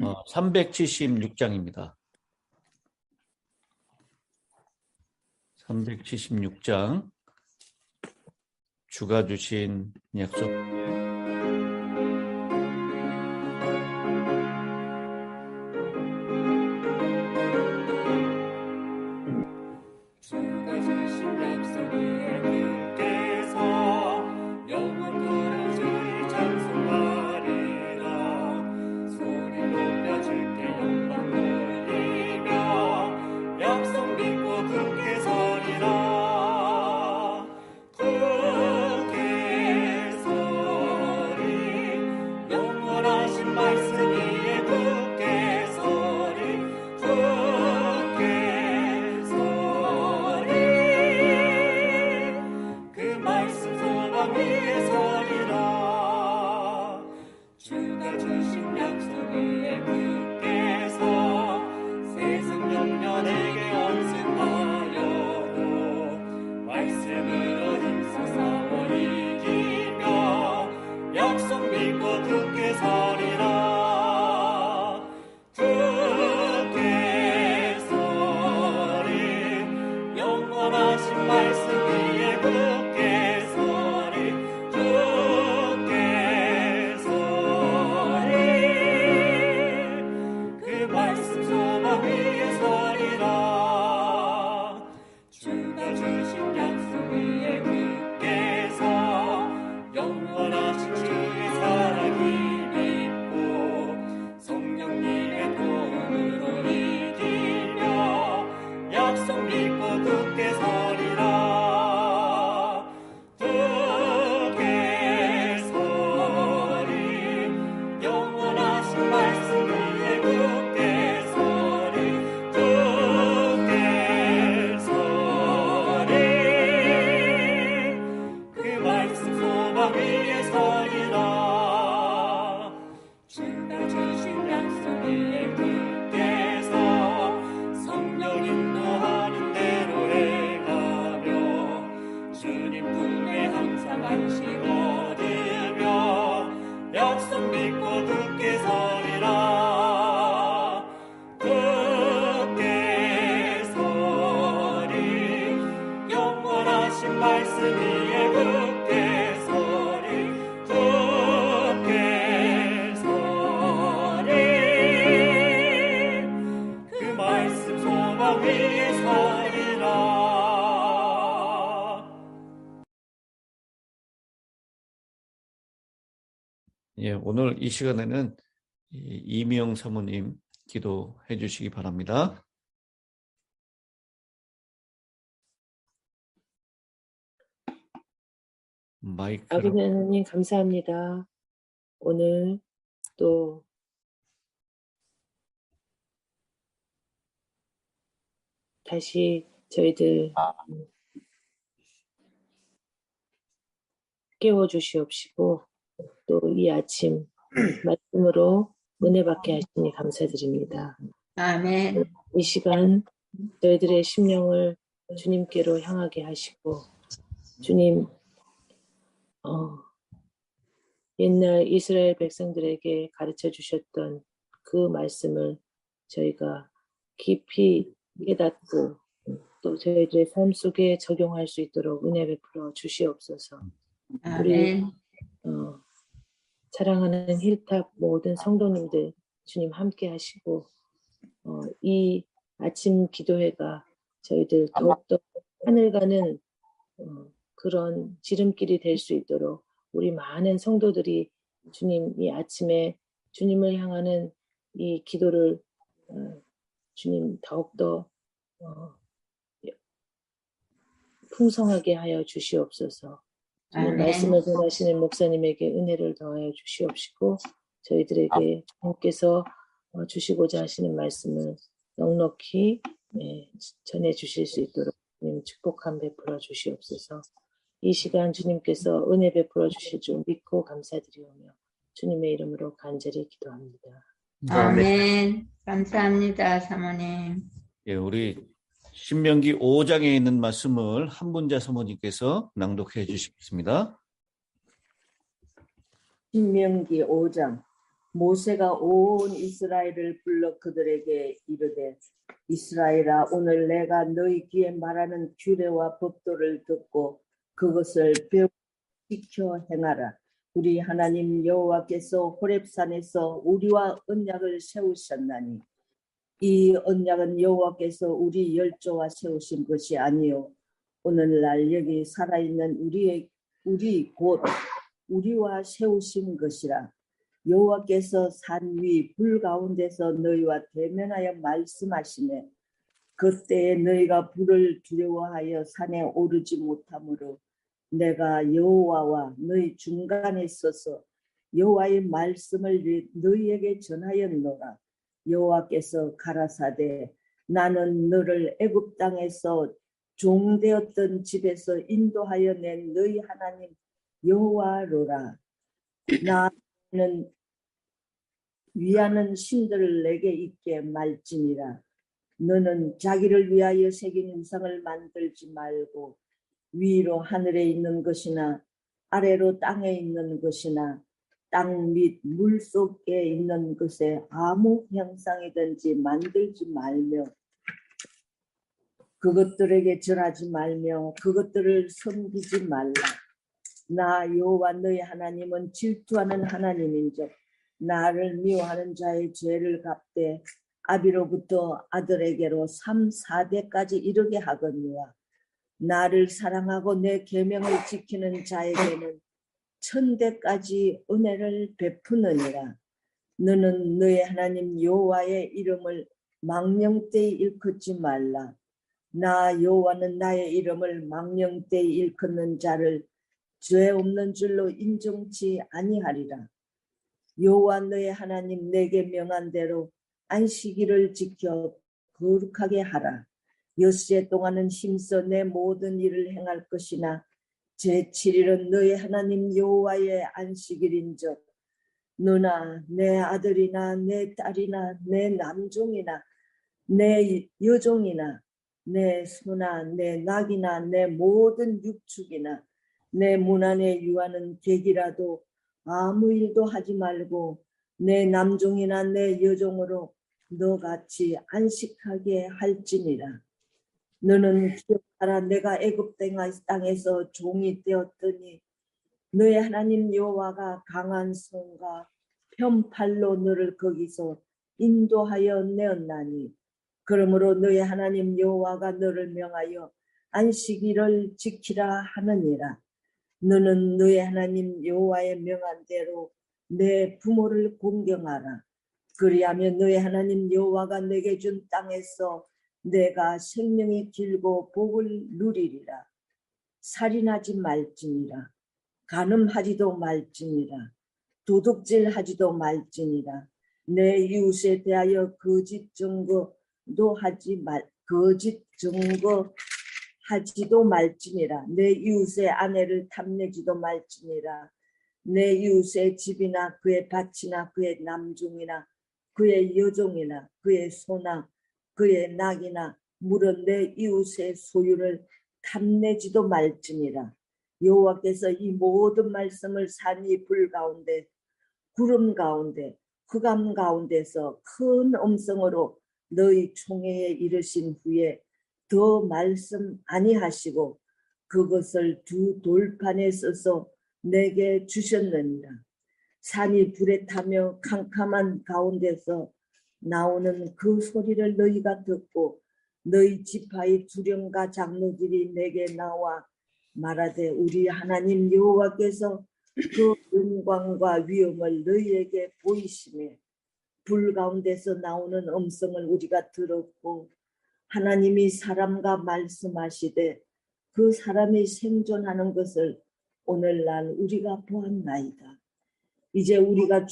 376장입니다. 376장 주가 주신 약속. 오늘 이 시간에는 이미영 사모님 기도해 주시기 바랍니다. 아버지 하나님 감사합니다. 오늘 또 다시 저희들 깨워주시옵시고 또 이 아침 말씀으로 은혜 받게 하시니 감사드립니다. 아멘. 이 시간 저희들의 심령을 주님께로 향하게 하시고 주님 옛날 이스라엘 백성들에게 가르쳐 주셨던 그 말씀을 저희가 깊이 깨닫고 또 저희들의 삶 속에 적용할 수 있도록 은혜 베풀어 주시옵소서. 우리 사랑하는 힐탑 모든 성도님들 주님 함께 하시고 이 아침 기도회가 저희들 더욱더 하늘 가는 그런 지름길이 될 수 있도록 우리 많은 성도들이 주님 이 아침에 주님을 향하는 이 기도를 주님 더욱더 풍성하게 하여 주시옵소서. 주님 말씀을 전하시는 목사님에게 은혜를 더하여 주시옵시고 저희들에게 주님께서 주시고자 하시는 말씀을 넉넉히 전해 주실 수 있도록 주님 축복함 베풀어 주시옵소서. 이 시간 주님께서 은혜 베풀어 주실 줄 믿고 감사드리오며 주님의 이름으로 간절히 기도합니다. 아멘. 감사합니다, 사모님. 우리 신명기 5장에 있는 말씀을 한분자 사모님께서 낭독해 주시겠습니다. 신명기 5장 모세가 온 이스라엘을 불러 그들에게 이르되 이스라엘아 오늘 내가 너희 귀에 말하는 규례와 법도를 듣고 그것을 배워 지켜 행하라. 우리 하나님 여호와께서 호렙산에서 우리와 언약을 세우셨나니 이 언약은 여호와께서 우리 열조와 세우신 것이 아니요 오늘날 여기 살아있는 우리 곧 우리와 세우신 것이라. 여호와께서 산 위 불 가운데서 너희와 대면하여 말씀하시매 그때에 너희가 불을 두려워하여 산에 오르지 못하므로 내가 여호와와 너희 중간에 서서 여호와의 말씀을 너희에게 전하였노라. 여호와께서 가라사대 나는 너를 애굽 땅에서 종되었던 집에서 인도하여 낸 너희 하나님 여호와로라. 나는 위하는 신들을 내게 있게 말지니라. 너는 자기를 위하여 새긴 우상을 만들지 말고 위로 하늘에 있는 것이나 아래로 땅에 있는 것이나 땅 및 물속에 있는 것에 아무 형상이든지 만들지 말며 그것들에게 절하지 말며 그것들을 섬기지 말라. 나 여호와 너희 하나님은 질투하는 하나님인즉 나를 미워하는 자의 죄를 갚되 아비로부터 아들에게로 3, 4대까지 이르게 하거니와 나를 사랑하고 내 계명을 지키는 자에게는 1000대까지 은혜를 베푸느니라. 너는 너의 하나님 여호와의 이름을 망령되이 일컫지 말라. 나 여호와는 나의 이름을 망령되이 일컫는 자를 죄 없는 줄로 인정치 아니하리라. 여호와 너의 하나님 내게 명한 대로 안식일을 지켜 거룩하게 하라. 엿새 동안은 힘써 내 모든 일을 행할 것이나 제7일은 너의 하나님 여호와의 안식일인즉 너나 내 아들이나 내 딸이나 내 남종이나 내 여종이나 내 소나 내 낙이나 내 모든 육축이나 내 문 안에 유하는 객이라도 아무 일도 하지 말고 내 남종이나 내 여종으로 너같이 안식하게 할지니라. 너는 기억하라. 내가 애굽 땅에서 종이 되었더니 너의 하나님 여호와가 강한 손과 편팔로 너를 거기서 인도하여 내었나니 그러므로 너의 하나님 여호와가 너를 명하여 안식일을 지키라 하느니라. 너는 너의 하나님 여호와의 명한 대로 내 부모를 공경하라. 그리하면 너의 하나님 여호와가 내게 준 땅에서 내가 생명이 길고 복을 누리리라. 살인하지 말지니라. 간음하지도 말지니라. 도둑질하지도 말지니라. 내 이웃에 대하여 거짓 증거도 하지도 말지니라. 내 이웃의 아내를 탐내지도 말지니라. 내 이웃의 집이나 그의 밭이나 그의 남종이나 그의 여종이나 그의 소나 그의 낙이나 물은 내 이웃의 소유를 탐내지도 말지니라. 여호와께서 이 모든 말씀을 산이 불 가운데 구름 가운데 흑암 가운데서 큰 음성으로 너희 총회에 이르신 후에 더 말씀 아니하시고 그것을 두 돌판에 써서 내게 주셨느니라. 산이 불에 타며 캄캄한 가운데서 나오는 그 소리를 너희가 듣고 너희 지파의 두령과 장로들이 내게 나와 말하되 우리 하나님 여호와께서 그 영광과 위엄을 너희에게 보이시매 불 가운데서 나오는 음성을 우리가 들었고 하나님이 사람과 말씀하시되 그 사람이 생존하는 것을 오늘날 우리가 보았나이다. 이제 우리가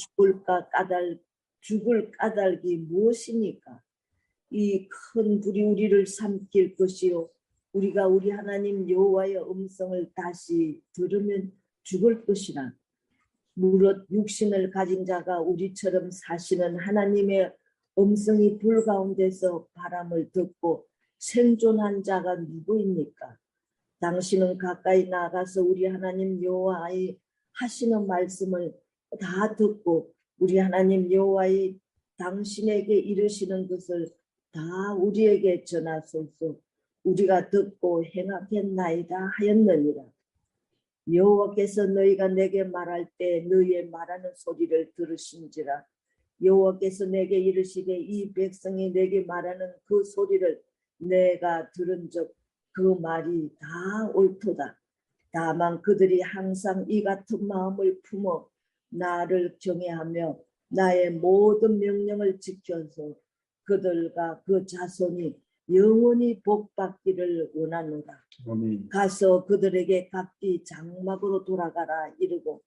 죽을 까닭이 무엇이니까? 이 큰 불이 우리를 삼킬 것이요 우리가 우리 하나님 여호와의 음성을 다시 들으면 죽을 것이라. 무릇 육신을 가진 자가 우리처럼 사시는 하나님의 음성이 불 가운데서 바람을 듣고 생존한 자가 누구입니까? 당신은 가까이 나가서 우리 하나님 여호와의 하시는 말씀을 다 듣고 우리 하나님 여호와의 당신에게 이르시는 것을 다 우리에게 전하소서. 우리가 듣고 행하겠나이다 하였느니라. 여호와께서 너희가 내게 말할 때 너희의 말하는 소리를 들으신지라. 여호와께서 내게 이르시되 이 백성이 내게 말하는 그 소리를 내가 들은 적 그 말이 다 옳도다. 다만 그들이 항상 이 같은 마음을 품어 나를 경외하며 나의 모든 명령을 지켜서 그들과 그 자손이 영원히 복받기를 원하노라. 아멘. 가서 그들에게 각기 장막으로 돌아가라 이르고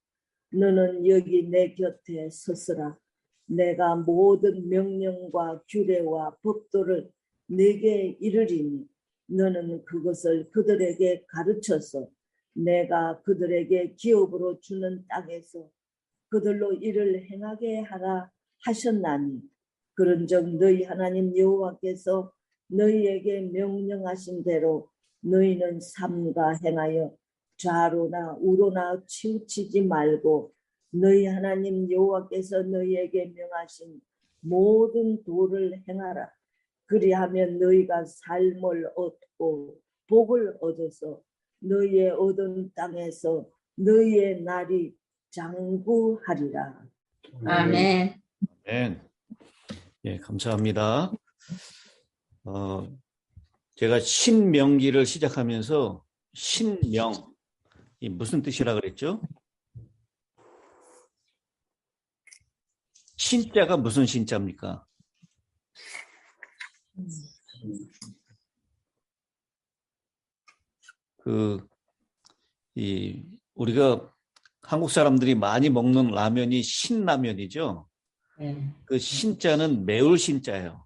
너는 여기 내 곁에 서서라. 내가 모든 명령과 규례와 법도를 네게 이르리니 너는 그것을 그들에게 가르쳐서 내가 그들에게 기업으로 주는 땅에서 그들로 이를 행하게 하라 하셨나니 그런즉 너희 하나님 여호와께서 너희에게 명령하신 대로 너희는 삼가 행하여 좌로나 우로나 치우치지 말고 너희 하나님 여호와께서 너희에게 명하신 모든 도를 행하라. 그리하면 너희가 삶을 얻고 복을 얻어서 너희의 얻은 땅에서 너희의 날이 장구하리라. 아멘. 아멘. 예, 감사합니다. 제가 신명기를 시작하면서 신명, 이 무슨 뜻이라 그랬죠? 신자가 무슨 신자입니까? 우리가 한국 사람들이 많이 먹는 라면이 신라면이죠. 네. 그 신자는 매울 신자예요.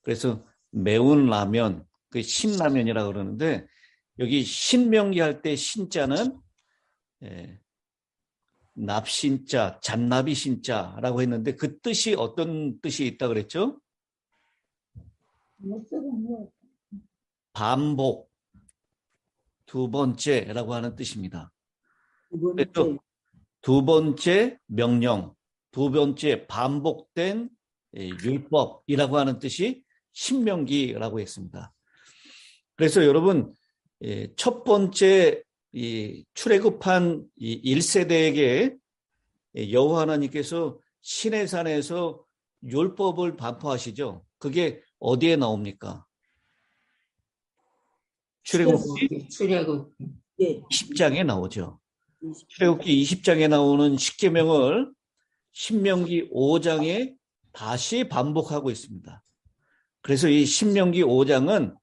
그래서 매운 라면, 그 신라면이라고 그러는데 여기 신명기 할 때 신자는 납신자, 잔나비 신자라고 했는데 그 뜻이 어떤 뜻이 있다 그랬죠? 반복, 두 번째라고 하는 뜻입니다. 또 두 번째 명령, 두 번째 반복된 율법이라고 하는 뜻이 신명기라고 했습니다. 그래서 여러분 첫 번째 출애굽한 1세대에게 여호와 하나님께서 시내산에서 율법을 반포하시죠. 그게 어디에 나옵니까? 출애굽기 출애굽. 20장에 나오죠. 출애굽기 20장에 나오는 십계명을 신명기 5장에 다시 반복하고 있습니다. 그래서 이 신명기 5장은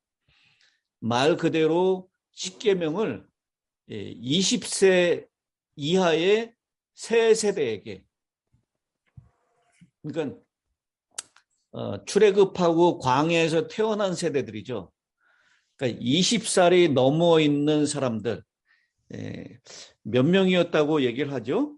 말 그대로 십계명을 20세 이하의 새 세대에게, 그러니까 출애굽하고 광야에서 태어난 세대들이죠. 그러니까 20살이 넘어 있는 사람들, 몇 명이었다고 얘기를 하죠?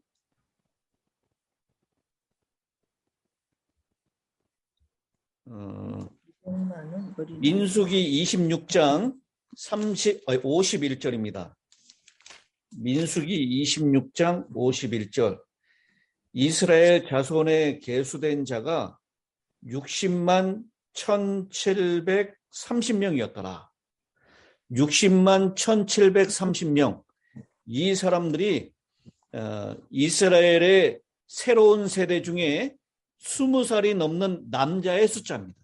민수기 26장 51절입니다. 민수기 26장 51절. 이스라엘 자손에 계수된 자가 60만 1730명이었더라. 60만 1730명. 이 사람들이 이스라엘의 새로운 세대 중에 20살이 넘는 남자의 숫자입니다.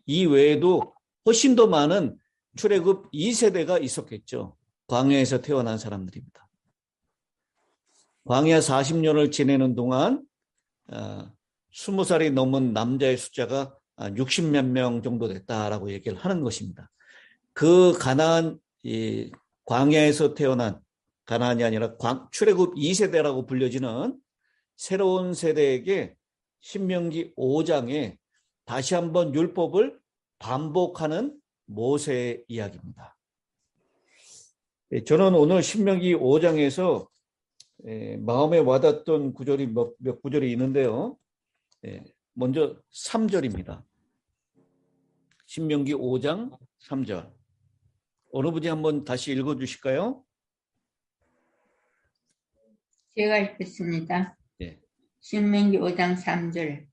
이 외에도 훨씬 더 많은 출애굽 2세대가 있었겠죠. 광야에서 태어난 사람들입니다. 광야 40년을 지내는 동안 20살이 넘은 남자의 숫자가 60몇 명 정도 됐다라고 얘기를 하는 것입니다. 그 가나안, 광야에서 태어난, 가나안이 아니라 출애굽 2세대라고 불려지는 새로운 세대에게 신명기 5장에 다시 한번 율법을 반복하는 모세의 이야기입니다. 저는 오늘 신명기 5장에서 마음에 와닿던 구절이 몇 구절이 있는데요. 먼저 3절입니다. 신명기 5장 3절. 어느 분이 한번 다시 읽어주실까요? 제가 읽겠습니다. 신명기 5장 3절.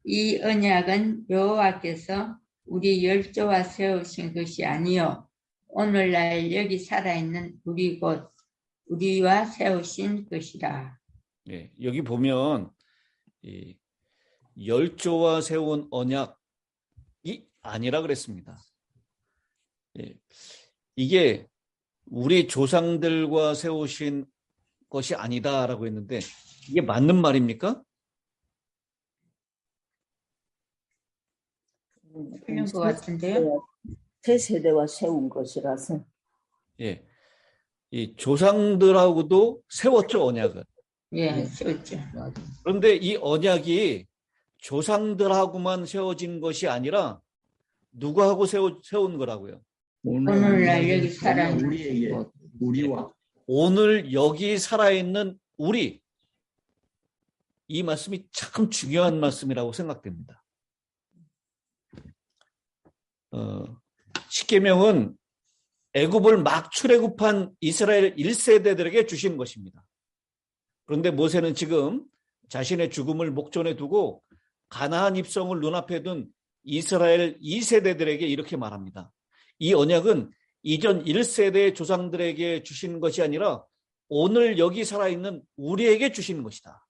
이 언약은 여호와께서 우리 열조와 세우신 것이 아니요 오늘날 여기 살아있는 우리 곧 우리와 세우신 것이라. 예, 여기 보면 이 열조와 세운 언약이 아니라 그랬습니다. 예, 이게 우리 조상들과 세우신 것이 아니다라고 했는데 이게 맞는 말입니까? 틀린 것 같은데요. 새 세대와 세운 것이라서. 예, 이 조상들하고도 세웠죠, 언약을. 예, 세웠죠. 그런데 이 언약이 조상들하고만 세워진 것이 아니라 누구하고 세운 거라고요? 오늘날 여기 살아있는 우리에게 것. 우리와 오늘 여기 살아있는 우리. 이 말씀이 참 중요한 말씀이라고 생각됩니다. 십계명은 애굽을 막 출애굽한 이스라엘 1세대들에게 주신 것입니다. 그런데 모세는 지금 자신의 죽음을 목전에 두고 가나안 입성을 눈앞에 둔 이스라엘 2세대들에게 이렇게 말합니다. 이 언약은 이전 1세대의 조상들에게 주신 것이 아니라 오늘 여기 살아있는 우리에게 주신 것이다.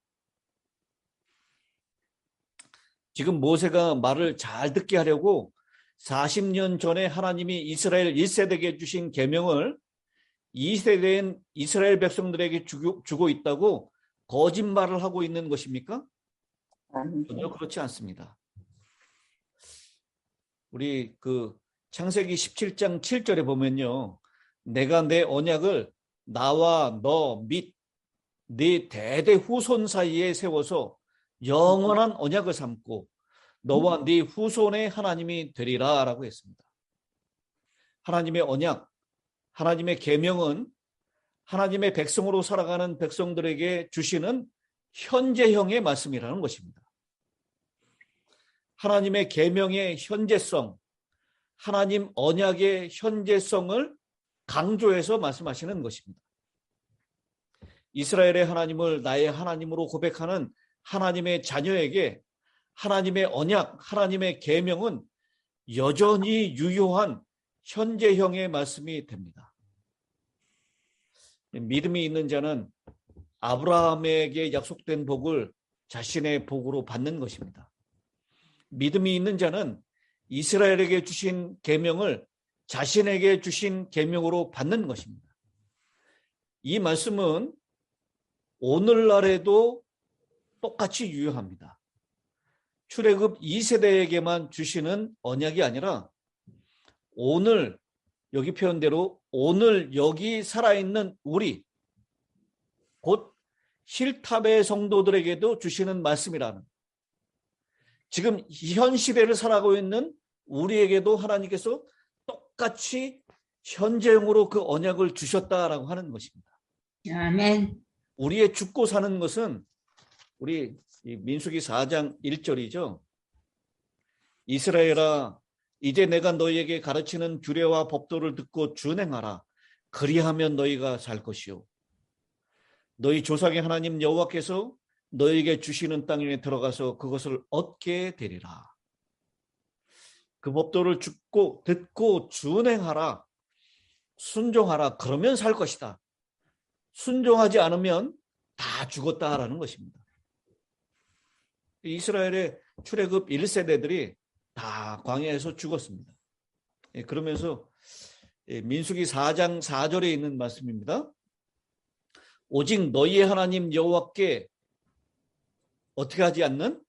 지금 모세가 말을 잘 듣게 하려고 40년 전에 하나님이 이스라엘 1세대에게 주신 계명을 2세대인 이스라엘 백성들에게 주고 있다고 거짓말을 하고 있는 것입니까? 전혀 그렇지 않습니다. 우리 창세기 17장 7절에 보면요. 내가 내 언약을 나와 너 및 네 대대 후손 사이에 세워서 영원한 언약을 삼고 너와 네 후손의 하나님이 되리라 라고 했습니다. 하나님의 언약, 하나님의 계명은 하나님의 백성으로 살아가는 백성들에게 주시는 현재형의 말씀이라는 것입니다. 하나님의 계명의 현재성, 하나님 언약의 현재성을 강조해서 말씀하시는 것입니다. 이스라엘의 하나님을 나의 하나님으로 고백하는 하나님의 자녀에게 하나님의 언약, 하나님의 계명은 여전히 유효한 현재형의 말씀이 됩니다. 믿음이 있는 자는 아브라함에게 약속된 복을 자신의 복으로 받는 것입니다. 믿음이 있는 자는 이스라엘에게 주신 계명을 자신에게 주신 계명으로 받는 것입니다. 이 말씀은 오늘날에도 똑같이 유효합니다. 출애굽 2세대에게만 주시는 언약이 아니라 오늘 여기 표현대로 오늘 여기 살아있는 우리 곧 힐탑의 성도들에게도 주시는 말씀이라는, 지금 현 시대를 살아가고 있는 우리에게도 하나님께서 똑같이 현재형으로 그 언약을 주셨다라고 하는 것입니다. 아멘. 우리의 죽고 사는 것은 우리 민수기 4장 1절이죠. 이스라엘아 이제 내가 너희에게 가르치는 규례와 법도를 듣고 준행하라. 그리하면 너희가 살 것이요 너희 조상의 하나님 여호와께서 너희에게 주시는 땅에 들어가서 그것을 얻게 되리라. 그 법도를 듣고 준행하라. 순종하라. 그러면 살 것이다. 순종하지 않으면 다 죽었다라는 것입니다. 이스라엘의 출애굽 1세대들이 다 광야에서 죽었습니다. 그러면서 민수기 4장 4절에 있는 말씀입니다. 오직 너희의 하나님 여호와께 어떻게 하지 않는?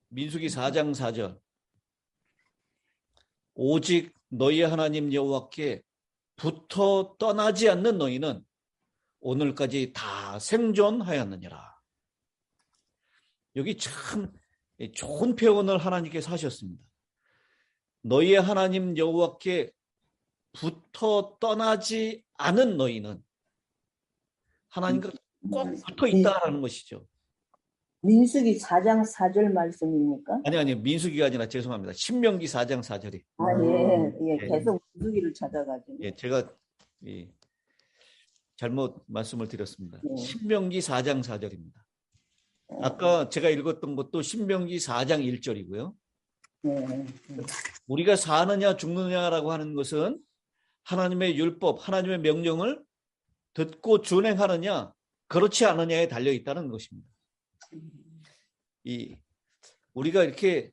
민수기 4장 4절. 오직 너희의 하나님 여호와께 붙어 떠나지 않는 너희는 오늘까지 다 생존하였느니라. 여기 참 좋은 표현을 하나님께서 하셨습니다. 너희의 하나님 여호와께 붙어 떠나지 않은 너희는 하나님과 꼭 붙어 있다라는 것이죠. 민수기 4장 4절 말씀입니까? 아니 민수기가 아니라 죄송합니다. 신명기 4장 4절이. 예, 계속 민수기를 찾아가지고. 제가 잘못 말씀을 드렸습니다. 네. 신명기 4장 4절입니다. 아까 제가 읽었던 것도 신명기 4장 1절이고요. 네. 우리가 사느냐 죽느냐라고 하는 것은 하나님의 율법, 하나님의 명령을 듣고 준행하느냐 그렇지 않느냐에 달려 있다는 것입니다. 우리가 이렇게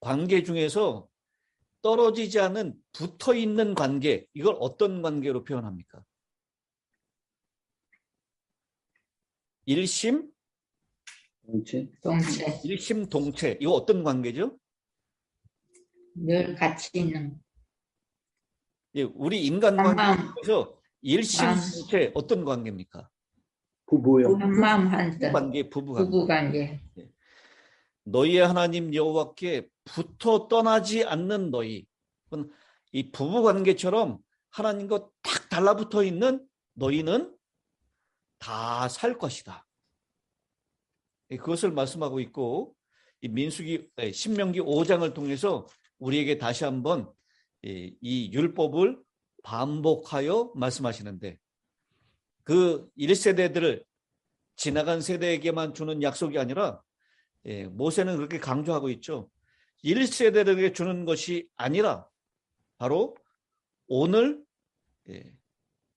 관계 중에서 떨어지지 않은 붙어 있는 관계, 이걸 어떤 관계로 표현합니까? 일심 동체 일심동체. 이거 어떤 관계죠? 늘 같이 있는 예, 우리 인간 마음. 관계에서 일심동체 어떤 관계입니까? 부부요. 한마음 한뜻 부부 관계. 부부 관계. 너희의 하나님 여호와께 붙어 떠나지 않는 너희. 이 부부 관계처럼 하나님과 딱 달라붙어 있는 너희는 다 살 것이다. 그것을 말씀하고 있고, 이 신명기 5장을 통해서 우리에게 다시 한번 이 율법을 반복하여 말씀하시는데, 그 1세대들을 지나간 세대에게만 주는 약속이 아니라 모세는 그렇게 강조하고 있죠. 1세대들에게 주는 것이 아니라 바로 오늘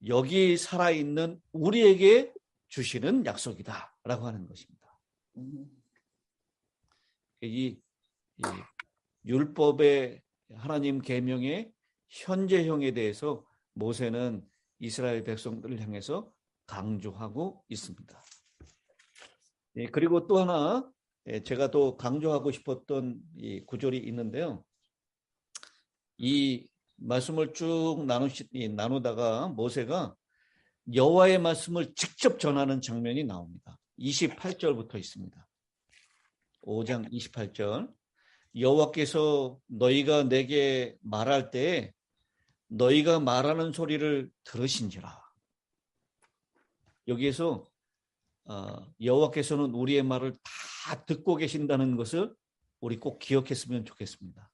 여기 살아있는 우리에게 주시는 약속이다라고 하는 것입니다. 이 율법의 하나님 계명의 현재형에 대해서 모세는 이스라엘 백성들을 향해서 강조하고 있습니다. 그리고 또 하나 제가 또 강조하고 싶었던 이 구절이 있는데요. 이 말씀을 쭉 나누다가 모세가 여호와의 말씀을 직접 전하는 장면이 나옵니다. 28절부터 있습니다. 5장 28절. 여호와께서 너희가 내게 말할 때에 너희가 말하는 소리를 들으신지라. 여기에서 여호와께서는 우리의 말을 다 듣고 계신다는 것을 우리 꼭 기억했으면 좋겠습니다.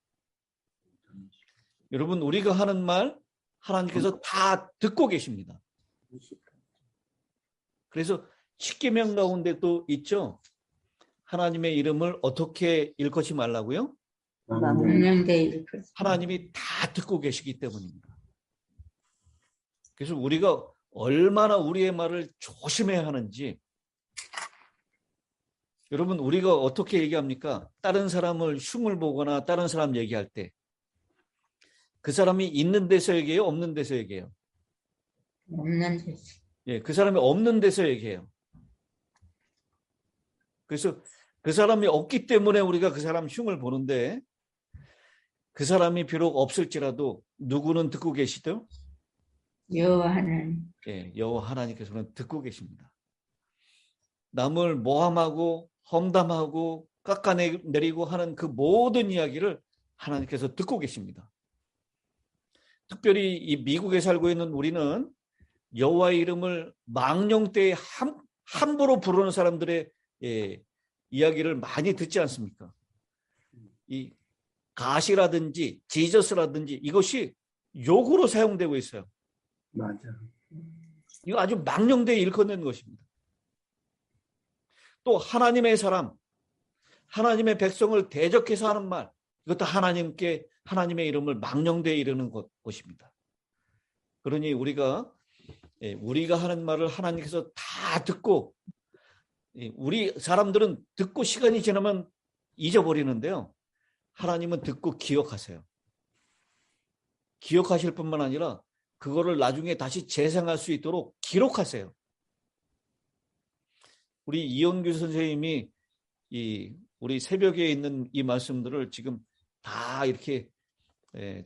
여러분, 우리가 하는 말 하나님께서 다 듣고 계십니다. 그래서 십계명 가운데 또 있죠. 하나님의 이름을 어떻게 일컫지 말라고요? 명령대 일컬. 하나님이 다 듣고 계시기 때문입니다. 그래서 우리가 얼마나 우리의 말을 조심해야 하는지. 여러분, 우리가 어떻게 얘기합니까? 다른 사람을 흉을 보거나 다른 사람 얘기할 때 그 사람이 있는 데서 얘기해요? 없는 데서 얘기해요? 없는 데서. 예, 그 사람이 없는 데서 얘기해요. 그래서 그 사람이 없기 때문에 우리가 그 사람 흉을 보는데, 그 사람이 비록 없을지라도 누구는 듣고 계시죠? 여호와 하나님. 예, 여호와 하나님께서는 듣고 계십니다. 남을 모함하고 험담하고 깎아내리고 하는 그 모든 이야기를 하나님께서 듣고 계십니다. 특별히 이 미국에 살고 있는 우리는 여호와의 이름을 망령 때에 함부로 부르는 사람들의 이야기를 많이 듣지 않습니까? 이 가시라든지 지저스라든지 이것이 욕으로 사용되고 있어요. 맞아. 이거 아주 망령되게 일컫는 것입니다. 또 하나님의 사람, 하나님의 백성을 대적해서 하는 말, 이것도 하나님의 이름을 망령되게 이르는 것입니다. 그러니 우리가 하는 말을 하나님께서 다 듣고, 우리 사람들은 듣고 시간이 지나면 잊어버리는데요. 하나님은 듣고 기억하세요. 기억하실 뿐만 아니라 그거를 나중에 다시 재생할 수 있도록 기록하세요. 우리 이영규 선생님이 우리 새벽에 있는 이 말씀들을 지금 다 이렇게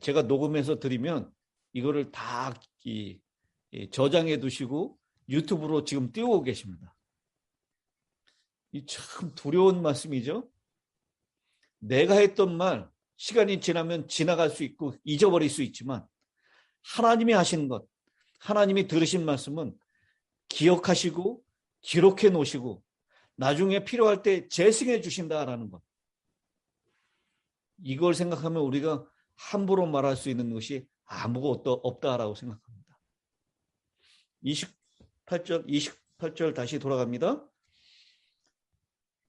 제가 녹음해서 드리면 이거를 다 저장해 두시고 유튜브로 지금 띄우고 계십니다. 이 참 두려운 말씀이죠. 내가 했던 말 시간이 지나면 지나갈 수 있고 잊어버릴 수 있지만 하나님이 하신 것, 하나님이 들으신 말씀은 기억하시고 기록해 놓으시고 나중에 필요할 때 재승해 주신다라는 것. 이걸 생각하면 우리가 함부로 말할 수 있는 것이 아무것도 없다라고 생각합니다. 28절 다시 돌아갑니다.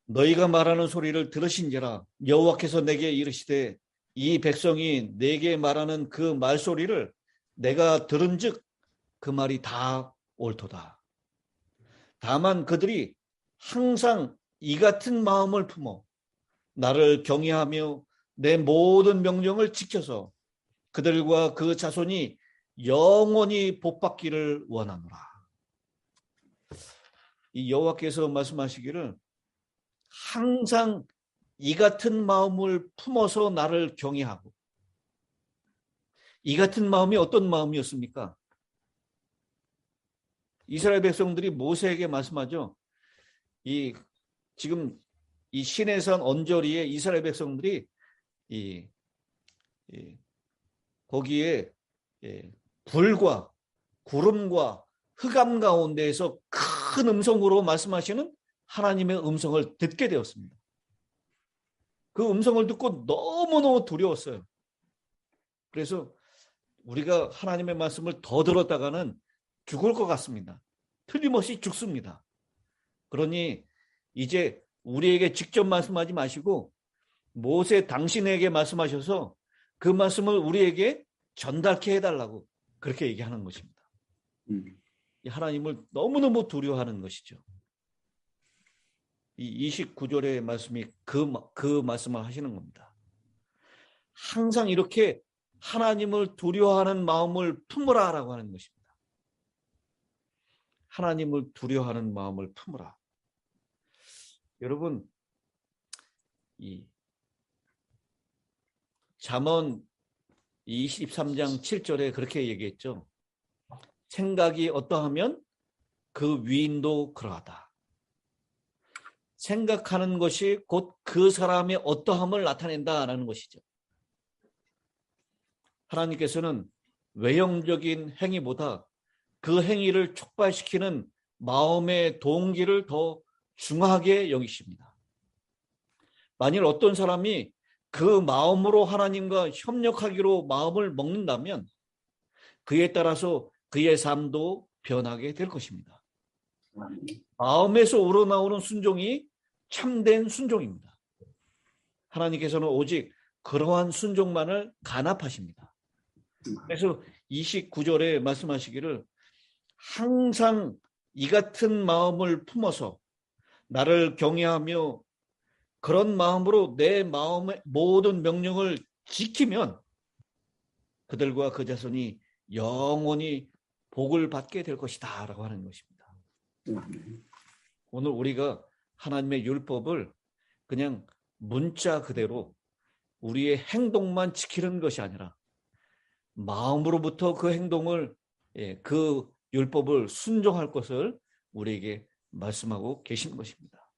너희가 말하는 소리를 들으신지라. 여호와께서 내게 이르시되 이 백성이 내게 말하는 그 말소리를 내가 들은즉 그 말이 다 옳도다. 다만 그들이 항상 이 같은 마음을 품어 나를 경외하며 내 모든 명령을 지켜서 그들과 그 자손이 영원히 복받기를 원하노라. 이 여호와께서 말씀하시기를 항상 이 같은 마음을 품어서 나를 경외하고, 이 같은 마음이 어떤 마음이었습니까? 이스라엘 백성들이 모세에게 말씀하죠. 지금 이 시내산 언저리에 이스라엘 백성들이 거기에 불과 구름과 흑암 가운데에서 큰 음성으로 말씀하시는 하나님의 음성을 듣게 되었습니다. 그 음성을 듣고 너무너무 두려웠어요. 그래서 우리가 하나님의 말씀을 더 들었다가는 죽을 것 같습니다. 틀림없이 죽습니다. 그러니 이제 우리에게 직접 말씀하지 마시고 모세 당신에게 말씀하셔서 그 말씀을 우리에게 전달케 해달라고 그렇게 얘기하는 것입니다. 하나님을 너무너무 두려워하는 것이죠. 이 29절의 말씀이 그 말씀을 하시는 겁니다. 항상 이렇게 하나님을 두려워하는 마음을 품으라라고 하는 것입니다. 하나님을 두려워하는 마음을 품으라. 여러분, 이 잠언 23장 7절에 그렇게 얘기했죠. 생각이 어떠하면 그 위인도 그러하다. 생각하는 것이 곧 그 사람의 어떠함을 나타낸다라는 것이죠. 하나님께서는 외형적인 행위보다 그 행위를 촉발시키는 마음의 동기를 더 중하게 여기십니다. 만일 어떤 사람이 그 마음으로 하나님과 협력하기로 마음을 먹는다면 그에 따라서 그의 삶도 변하게 될 것입니다. 마음에서 우러나오는 순종이 참된 순종입니다. 하나님께서는 오직 그러한 순종만을 간합하십니다. 그래서 29절에 말씀하시기를 항상 이 같은 마음을 품어서 나를 경외하며 그런 마음으로 내 마음의 모든 명령을 지키면 그들과 그 자손이 영원히 복을 받게 될 것이다 라고 하는 것입니다. 오늘 우리가 하나님의 율법을 그냥 문자 그대로 우리의 행동만 지키는 것이 아니라 마음으로부터 그 행동을 그 율법을 순종할 것을 우리에게 말씀하고 계신 것입니다.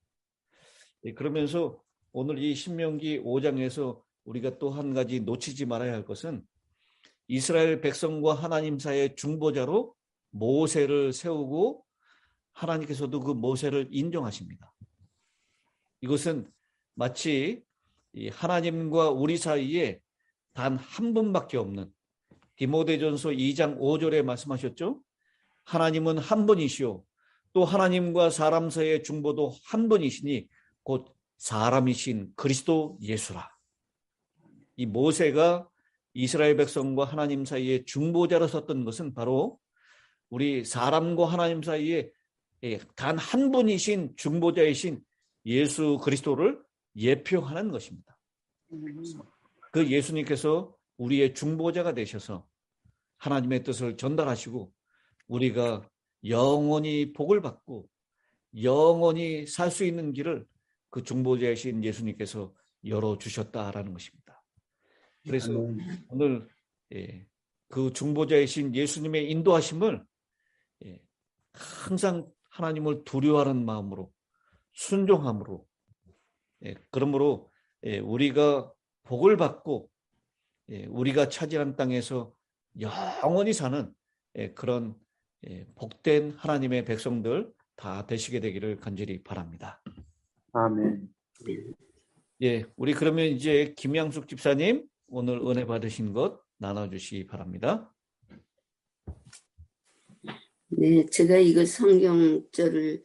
그러면서 오늘 이 신명기 5장에서 우리가 또 한 가지 놓치지 말아야 할 것은 이스라엘 백성과 하나님 사이의 중보자로 모세를 세우고 하나님께서도 그 모세를 인정하십니다. 이것은 마치 하나님과 우리 사이에 단 한 분밖에 없는 디모데전서 2장 5절에 말씀하셨죠. 하나님은 한 분이시오. 또 하나님과 사람 사이의 중보도 한 분이시니 곧 사람이신 그리스도 예수라. 이 모세가 이스라엘 백성과 하나님 사이에 중보자로 섰던 것은 바로 우리 사람과 하나님 사이에 단 한 분이신 중보자이신 예수 그리스도를 예표하는 것입니다. 그 예수님께서 우리의 중보자가 되셔서 하나님의 뜻을 전달하시고 우리가 영원히 복을 받고 영원히 살 수 있는 길을 그 중보자이신 예수님께서 열어주셨다라는 것입니다. 그래서 오늘 그 중보자이신 예수님의 인도하심을 항상 하나님을 두려워하는 마음으로 순종함으로 그러므로 우리가 복을 받고 우리가 차지한 땅에서 영원히 사는 그런 복된 하나님의 백성들 다 되시게 되기를 간절히 바랍니다. 아멘. 우리 그러면 이제 김양숙 집사님 오늘 은혜 받으신 것 나눠주시기 바랍니다. 네, 제가 이거 성경절을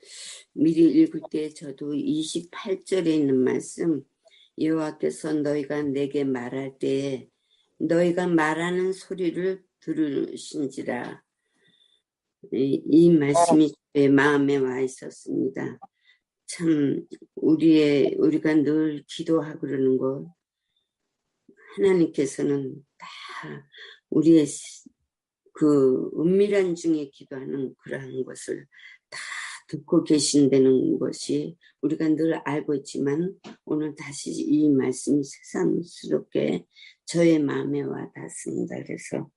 미리 읽을 때 저도 28절에 있는 말씀, 여호와께서 너희가 내게 말할 때 너희가 말하는 소리를 들으신지라, 이 말씀이 제 마음에 와 있었습니다. 참 우리가 늘 기도하고 그러는 거 하나님께서는 다 우리의 그 은밀한 중에 기도하는 그러한 것을 다 듣고 계신다는 것이 우리가 늘 알고 있지만 오늘 다시 이 말씀이 새삼스럽게 저의 마음에 와 닿습니다. 그래서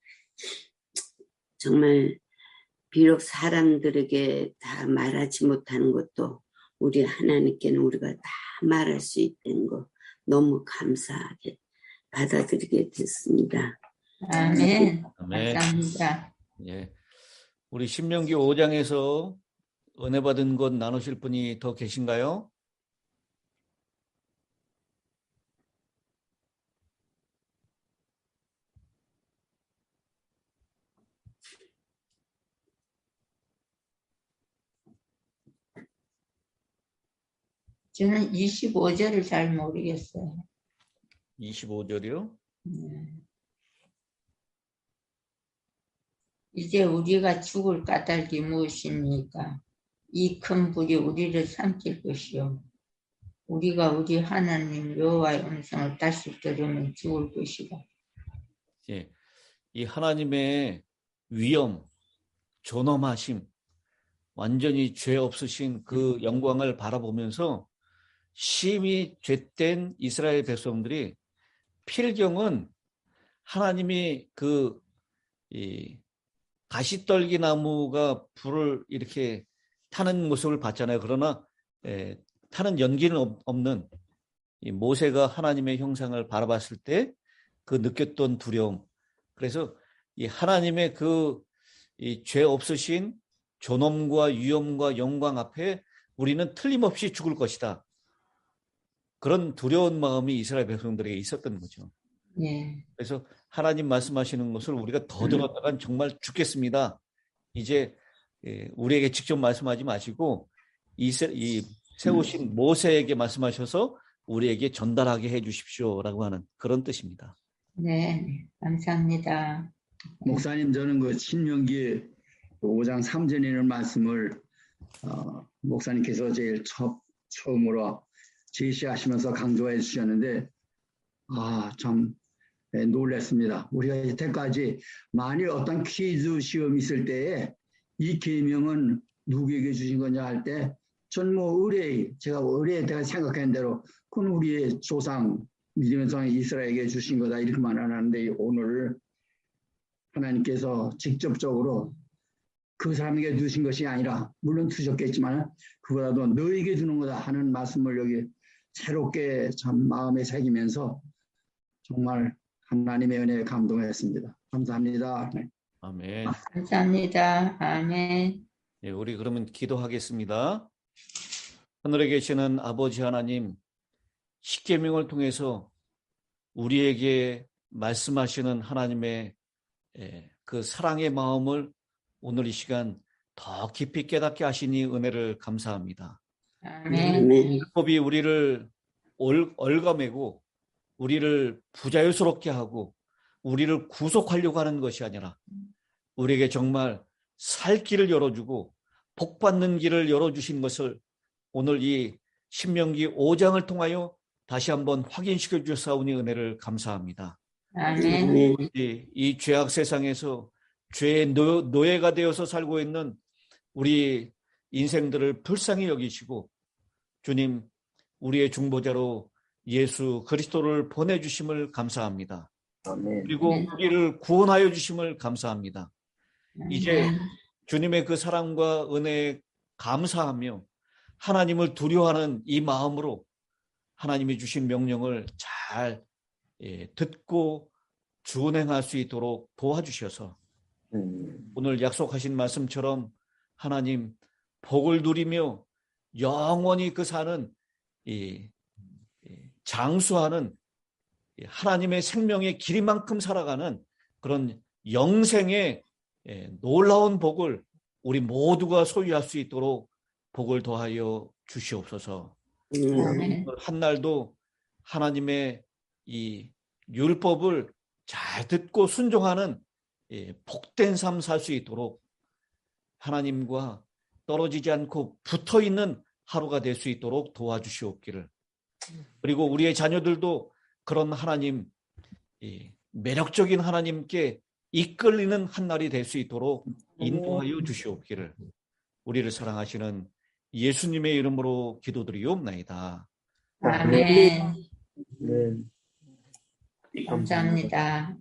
정말 비록 사람들에게 다 말하지 못하는 것도 우리 하나님께는 우리가 다 말할 수 있다는 거 너무 감사하게 받아들이게 됐습니다. 아멘. 아멘. 감사합니다. 예. 우리 신명기 5장에서 은혜 받은 것 나누실 분이 더 계신가요? 저는 25절을 잘 모르겠어요. 25절이요? 이제 우리가 죽을 까닭이 무엇입니까? 이 큰 불이 우리를 삼킬 것이요. 우리가 우리 하나님 여호와의 음성을 다시 들으면 죽을 것이다. 예. 이 하나님의 위엄, 존엄하심, 완전히 죄 없으신 그 영광을 바라보면서 심히 죄된 이스라엘 백성들이 필경은 하나님이 이 가시떨기 나무가 불을 이렇게 타는 모습을 봤잖아요. 그러나 타는 연기는 없는 이 모세가 하나님의 형상을 바라봤을 때 그 느꼈던 두려움. 그래서 이 하나님의 이 죄 없으신 존엄과 위엄과 영광 앞에 우리는 틀림없이 죽을 것이다. 그런 두려운 마음이 이스라엘 백성들에게 있었던 거죠. 예. 그래서 하나님 말씀하시는 것을 우리가 더 들었다간 정말 죽겠습니다. 이제 우리에게 직접 말씀하지 마시고 이 세우신 모세에게 말씀하셔서 우리에게 전달하게 해 주십시오라고 하는 그런 뜻입니다. 네, 감사합니다. 목사님, 저는 그 신명기 5장 3절에 있는 말씀을 목사님께서 제일 처음으로 제시하시면서 강조해 주셨는데 참 놀랐습니다. 우리가 이때까지 만일 어떤 퀴즈 시험이 있을 때에 이 계명은 누구에게 주신 거냐 할 때 전 제가 의뢰에 제가 생각한 대로 그건 우리의 조상 믿음의 조상 이스라엘에게 주신 거다 이렇게만 하는데 오늘 하나님께서 직접적으로 그 사람에게 주신 것이 아니라 물론 주셨겠지만 그보다도 너에게 주는 거다 하는 말씀을 여기 새롭게 참 마음에 새기면서 정말 하나님의 은혜에 감동했습니다. 감사합니다. 아멘. 감사합니다. 아멘. 예, 우리 그러면 기도하겠습니다. 하늘에 계시는 아버지 하나님, 십계명을 통해서 우리에게 말씀하시는 하나님의 그 사랑의 마음을 오늘 이 시간 더 깊이 깨닫게 하시니 은혜를 감사합니다. 아멘. 율법이 우리를 얽어매고 우리를 부자유스럽게 하고 우리를 구속하려고 하는 것이 아니라 우리에게 정말 살 길을 열어주고 복받는 길을 열어주신 것을 오늘 이 신명기 5장을 통하여 다시 한번 확인시켜 주셨사오니 은혜를 감사합니다. 아멘. 이 죄악 세상에서 죄의 노예가 되어서 살고 있는 우리 인생들을 불쌍히 여기시고 주님, 우리의 중보자로 예수 그리스도를 보내주심을 감사합니다. 아멘. 그리고 우리를 구원하여 주심을 감사합니다. 이제 주님의 그 사랑과 은혜에 감사하며 하나님을 두려워하는 이 마음으로 하나님이 주신 명령을 잘 듣고 준행할 수 있도록 도와주셔서 오늘 약속하신 말씀처럼 하나님 복을 누리며 영원히 그 사는 장수하는 하나님의 생명의 길이만큼 살아가는 그런 영생의 놀라운 복을 우리 모두가 소유할 수 있도록 복을 더하여 주시옵소서. 아멘. 한 날도 하나님의 이 율법을 잘 듣고 순종하는 복된 삶 살 수 있도록 하나님과 떨어지지 않고 붙어 있는 하루가 될 수 있도록 도와주시옵기를. 그리고 우리의 자녀들도 그런 하나님, 매력적인 하나님께 이끌리는 한 날이 될 수 있도록 인도하여 주시옵기를. 우리를 사랑하시는 예수님의 이름으로 기도드리옵나이다. 아멘. 네. 감사합니다.